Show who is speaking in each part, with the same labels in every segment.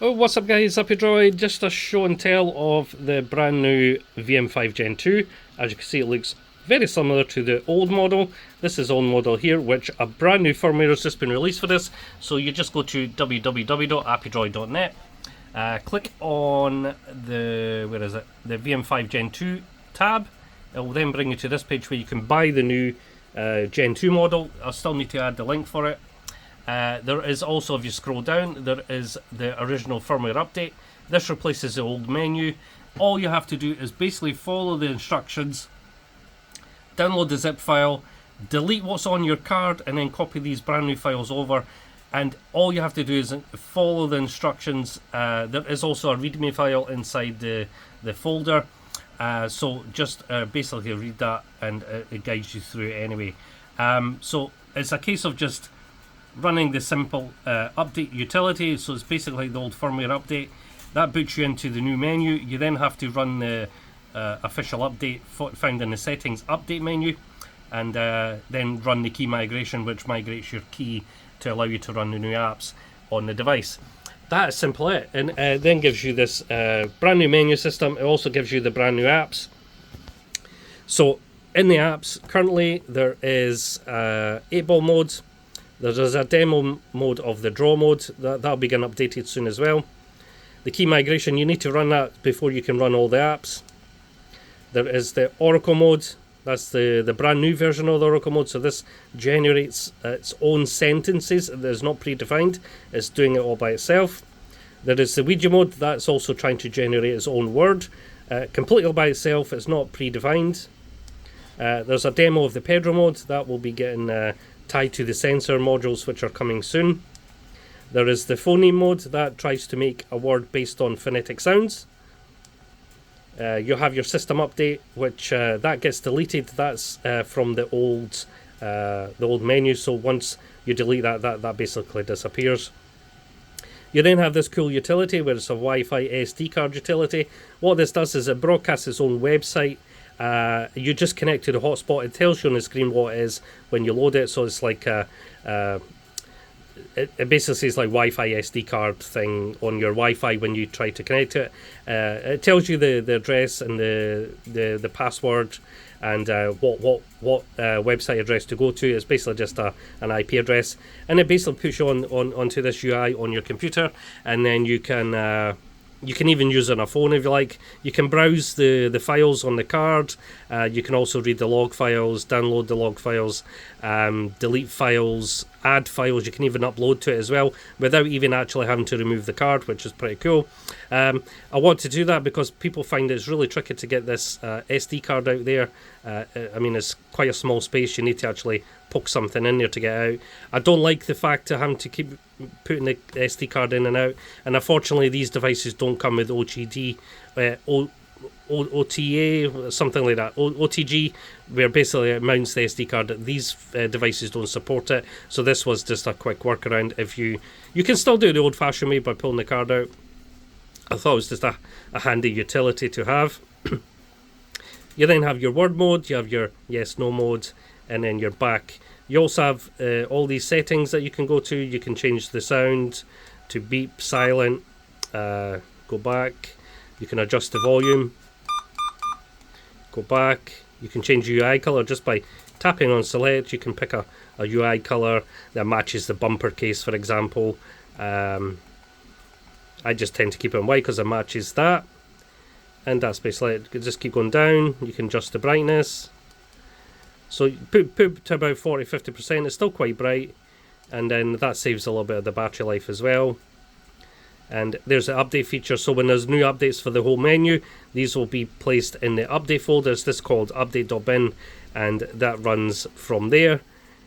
Speaker 1: Oh, what's up guys, Happy Droid. Just a show and tell of the brand new VM5 Gen 2. As you can see, it looks very similar to the old model. This is old model here, which a brand new firmware has just been released for this. So you just go to www.appydroid.net, click on the VM5 Gen 2 tab. It will then bring you to this page where you can buy the new Gen 2 model. I'll still need to add the link for it. There is also, if you scroll down, there is the original firmware update. This replaces the old menu. All you have to do is basically follow the instructions, download the zip file, delete what's on your card, and then copy these brand new files over. And all you have to do is follow the instructions. There is also a readme file inside the folder. So just basically read that, and it guides you through it anyway. So it's a case of just running the simple update utility. So it's basically the old firmware update that boots you into the new menu. You then have to run the official update found in the settings update menu, and then run the key migration, which migrates your key to allow you to run the new apps on the device. That is simple it, and then gives you this brand new menu system. It also gives you the brand new apps. So in the apps currently there is 8-ball mode. There's a demo mode of the draw mode. That'll be getting updated soon as well. The key migration, you need to run that before you can run all the apps. There is the Oracle mode. That's the brand new version of the Oracle mode. So this generates its own sentences. It's not predefined. It's doing it all by itself. There is the Ouija mode. That's also trying to generate its own word. Completely by itself. It's not predefined. There's a demo of the Pedro mode. That will be getting tied to the sensor modules, which are coming soon. There is the phoneme mode that tries to make a word based on phonetic sounds. You have your system update, which that gets deleted. That's from the old menu. So once you delete that basically disappears. You then have this cool utility where it's a Wi-Fi SD card utility. What this does is it broadcasts its own website. You just connect to the hotspot. It tells you on the screen what it is when you load it. So it's like it basically says like Wi-Fi SD card thing on your Wi-Fi when you try to connect to it. It tells you the address and the password and what website address to go to. It's basically just an IP address, and it basically puts you onto this UI on your computer, and then you can even use it on a phone if you like. You can browse the files on the card. You can also read the log files, download the log files, delete files, add files. You can even upload to it as well without even actually having to remove the card, which is pretty cool. I want to do that because people find it's really tricky to get this SD card out there. I mean, it's quite a small space. You need to actually poke something in there to get out. I don't like the fact of having to keep putting the SD card in and out, and unfortunately these devices don't come with OTG, OTA, something like that, OTG, where basically it mounts the SD card. These devices don't support it, so this was just a quick workaround. If you can still do the old-fashioned way by pulling the card out. I thought it was just a handy utility to have. You then have your word mode, you have your yes/no mode, and then your back. You also have all these settings that you can go to. You can change the sound to beep, silent, go back. You can adjust the volume, go back. You can change UI color just by tapping on select. You can pick a UI color that matches the bumper case, for example. I just tend to keep it in white because it matches that. And that's basically it. Just keep going down. You can adjust the brightness. So put to about 40-50%. It's still quite bright, and then that saves a little bit of the battery life as well. And there's an update feature. So when there's new updates for the whole menu, these will be placed in the update folder. This is called update.bin, and that runs from there.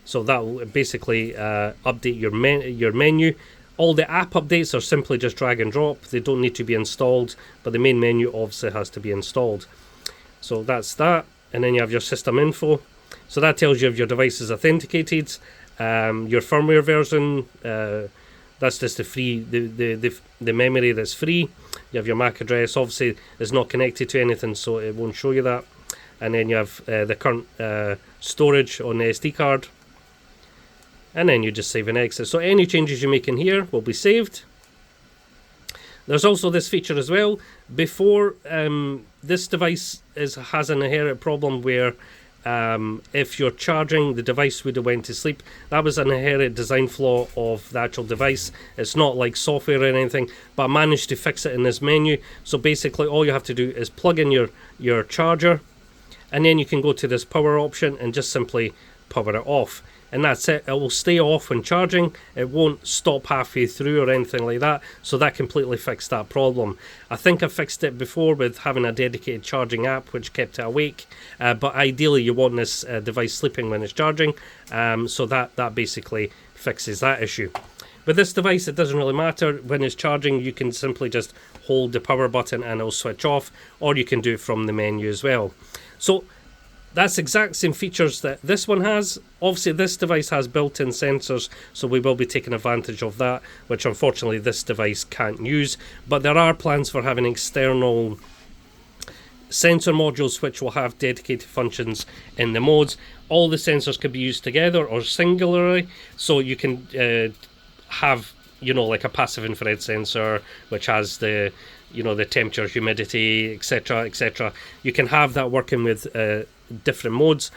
Speaker 1: So that will basically update your menu. All the app updates are simply just drag and drop. They don't need to be installed, but the main menu obviously has to be installed. So that's that. And then you have your system info. So that tells you if your device is authenticated. Your firmware version, that's just the free, the memory that's free. You have your MAC address. Obviously it's not connected to anything, so it won't show you that. And then you have the current storage on the SD card. And then you just save and exit. So any changes you make in here will be saved. There's also this feature as well. Before, this device has an inherent problem where if you're charging, the device would have went to sleep. That was an inherent design flaw of the actual device. It's not like software or anything, but I managed to fix it in this menu. So basically all you have to do is plug in your charger, and then you can go to this power option and just simply power it off. And that's it. It will stay off when charging. It won't stop halfway through or anything like that. So that completely fixed that problem. I think I fixed it before with having a dedicated charging app which kept it awake. But ideally you want this device sleeping when it's charging. So that basically fixes that issue. With this device, it doesn't really matter. When it's charging, you can simply just hold the power button and it'll switch off. Or you can do it from the menu as well. So that's exact same features that this one has. Obviously this device has built-in sensors, so we will be taking advantage of that, which unfortunately this device can't use. But there are plans for having external sensor modules which will have dedicated functions in the modes. All the sensors can be used together or singularly, so you can have, you know, like a passive infrared sensor which has the, you know, the temperature, humidity, etc, etc. You can have that working with different modes,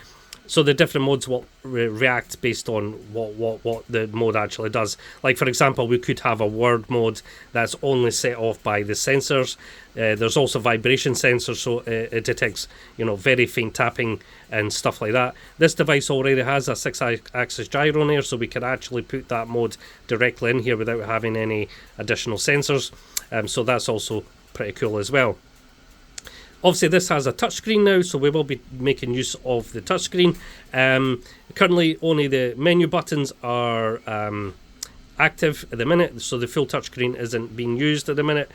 Speaker 1: so the different modes will react based on what the mode actually does. Like for example, we could have a word mode that's only set off by the sensors. There's also vibration sensors, so it detects, you know, very faint tapping and stuff like that. This device already has a 6-axis gyro there, so we can actually put that mode directly in here without having any additional sensors. So that's also pretty cool as well. Obviously this has a touchscreen now, so we will be making use of the touchscreen. Currently only the menu buttons are active at the minute, so the full touchscreen isn't being used at the minute.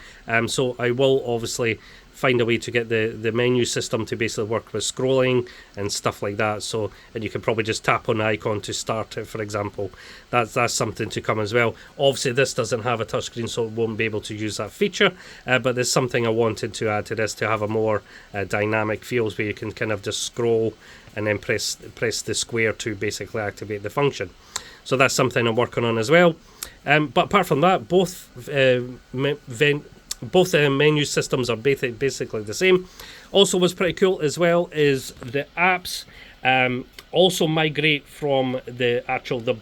Speaker 1: So I will obviously find a way to get the menu system to basically work with scrolling and stuff like that. So, and you can probably just tap on the icon to start it, for example. That's something to come as well. Obviously this doesn't have a touchscreen, so it won't be able to use that feature, but there's something I wanted to add to this to have a more dynamic feels where you can kind of just scroll and then press the square to basically activate the function. So that's something I'm working on as well. But apart from that, both menu systems are basically the same. Also what's pretty cool as well is the apps also migrate from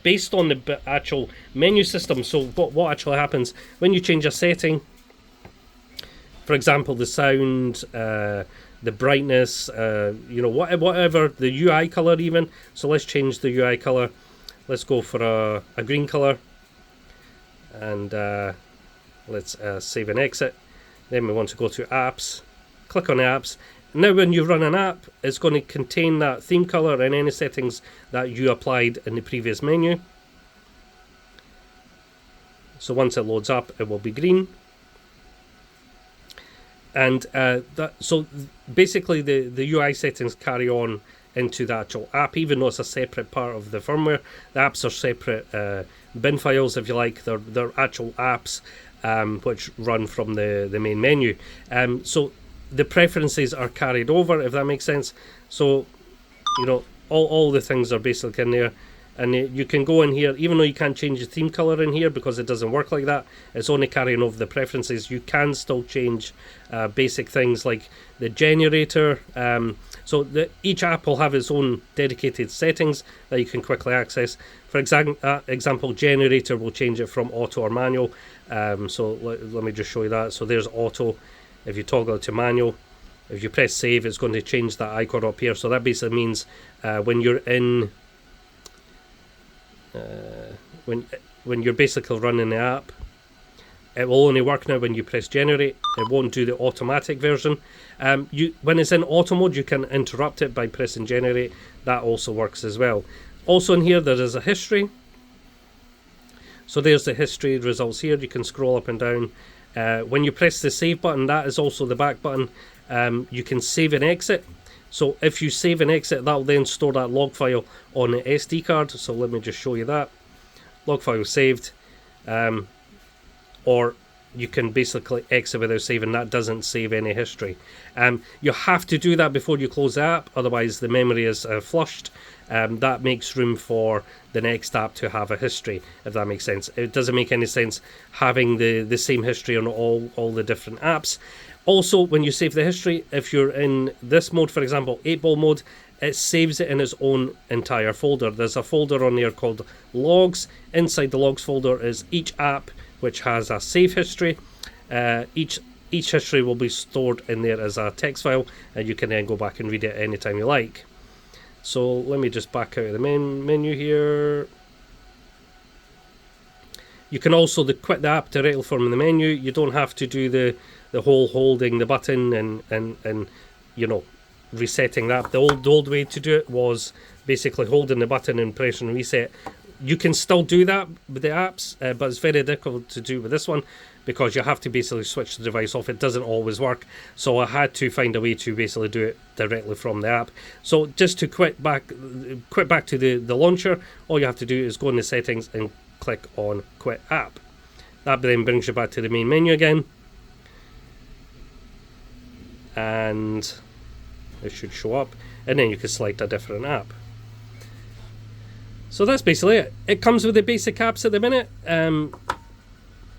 Speaker 1: based on the actual menu system. So what actually happens when you change a setting, for example the sound, the brightness, you know, whatever, the UI color even. So let's change the UI color. Let's go for a green color, and let's save and exit. Then we want to go to apps, click on apps. Now when you run an app, it's going to contain that theme color and any settings that you applied in the previous menu. So once it loads up, it will be green. And so basically the UI settings carry on into the actual app, even though it's a separate part of the firmware. The apps are separate bin files, if you like. They're actual apps which run from the main menu. So the preferences are carried over, if that makes sense. So, you know, all the things are basically in there. And you can go in here, even though you can't change the theme color in here because it doesn't work like that, it's only carrying over the preferences. You can still change basic things like the generator. So each app will have its own dedicated settings that you can quickly access. For example, generator will change it from auto or manual. So let me just show you that. So there's auto. If you toggle it to manual, if you press save, it's going to change that icon up here. So that basically means when you're in when you're basically running the app, it will only work now when you press generate. It won't do the automatic version. When it's in auto mode, you can interrupt it by pressing generate. That also works as well. Also in here there is a history. So there's the history results here. You can scroll up and down. When you press the save button, that is also the back button. You can save and exit. So if you save and exit, that will then store that log file on the SD card. So let me just show you that. Log file saved. Or you can basically exit without saving. That doesn't save any history. You have to do that before you close the app, otherwise the memory is flushed. That makes room for the next app to have a history, if that makes sense. It doesn't make any sense having the same history on all the different apps. Also, when you save the history, if you're in this mode, for example, 8-ball mode, it saves it in its own entire folder. There's a folder on there called logs. Inside the logs folder is each app which has a save history. Each history will be stored in there as a text file, and you can then go back and read it anytime you like. So let me just back out of the main menu here. You can also quit the app directly from the menu. You don't have to do the whole holding the button and you know, resetting the app. The old way to do it was basically holding the button and pressing reset. You can still do that with the apps, but it's very difficult to do with this one because you have to basically switch the device off. It doesn't always work, so I had to find a way to basically do it directly from the app. So just to quit back to the launcher, all you have to do is go in the settings and click on quit app. That then brings you back to the main menu again, and it should show up, and then you can select a different app. So that's basically it. It comes with the basic apps at the minute.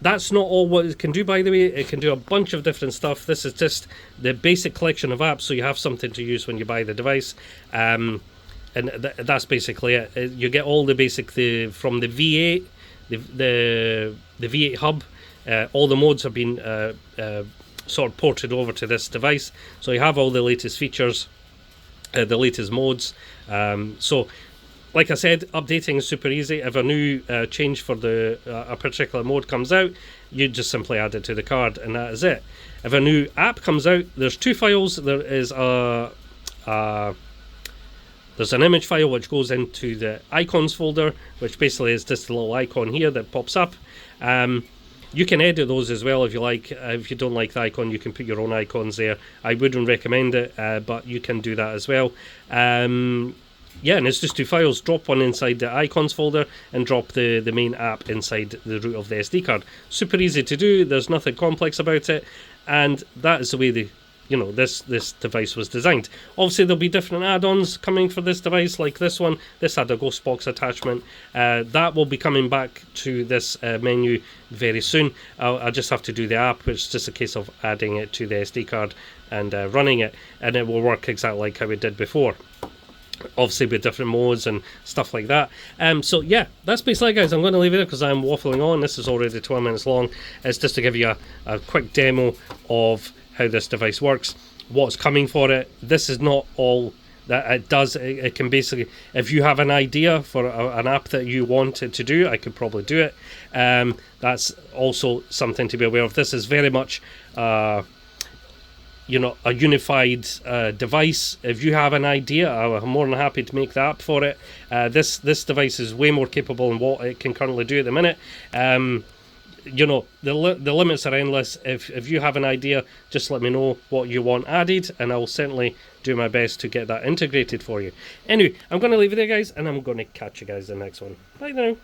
Speaker 1: That's not all what it can do, by the way. It can do a bunch of different stuff. This is just the basic collection of apps, so you have something to use when you buy the device. And that's basically it. You get all the basic from the V8, the V8 hub. All the modes have been sort of ported over to this device, so you have all the latest features, the latest modes. So like I said, updating is super easy. If a new change for a particular mode comes out, you just simply add it to the card, and that is it. If a new app comes out, there's two files. There is there's an image file which goes into the icons folder, which basically is just a little icon here that pops up. You can edit those as well if you like. If you don't like the icon, you can put your own icons there. I wouldn't recommend it, but you can do that as well. Yeah, and it's just two files. Drop one inside the icons folder and drop the main app inside the root of the SD card. Super easy to do. There's nothing complex about it, and that is the way this device was designed. Obviously, there'll be different add-ons coming for this device, like this one. This had a ghost box attachment. That will be coming back to this menu very soon. I'll just have to do the app, which is just a case of adding it to the SD card and running it, and it will work exactly like how it did before. Obviously with different modes and stuff like that. So yeah, that's basically it, guys. I'm going to leave it there because I'm waffling on. This is already 12 minutes long. It's just to give you a quick demo of how this device works, what's coming for it. This is not all that it does. It can basically, if you have an idea for an app that you want it to do, I could probably do it. That's also something to be aware of. This is very much a unified device. If you have an idea, I'm more than happy to make the app for it. This device is way more capable than what it can currently do at the minute. The limits are endless. If you have an idea, just let me know what you want added, and I'll certainly do my best to get that integrated for you. Anyway, I'm going to leave it there, guys, and I'm going to catch you guys in the next one. Bye now.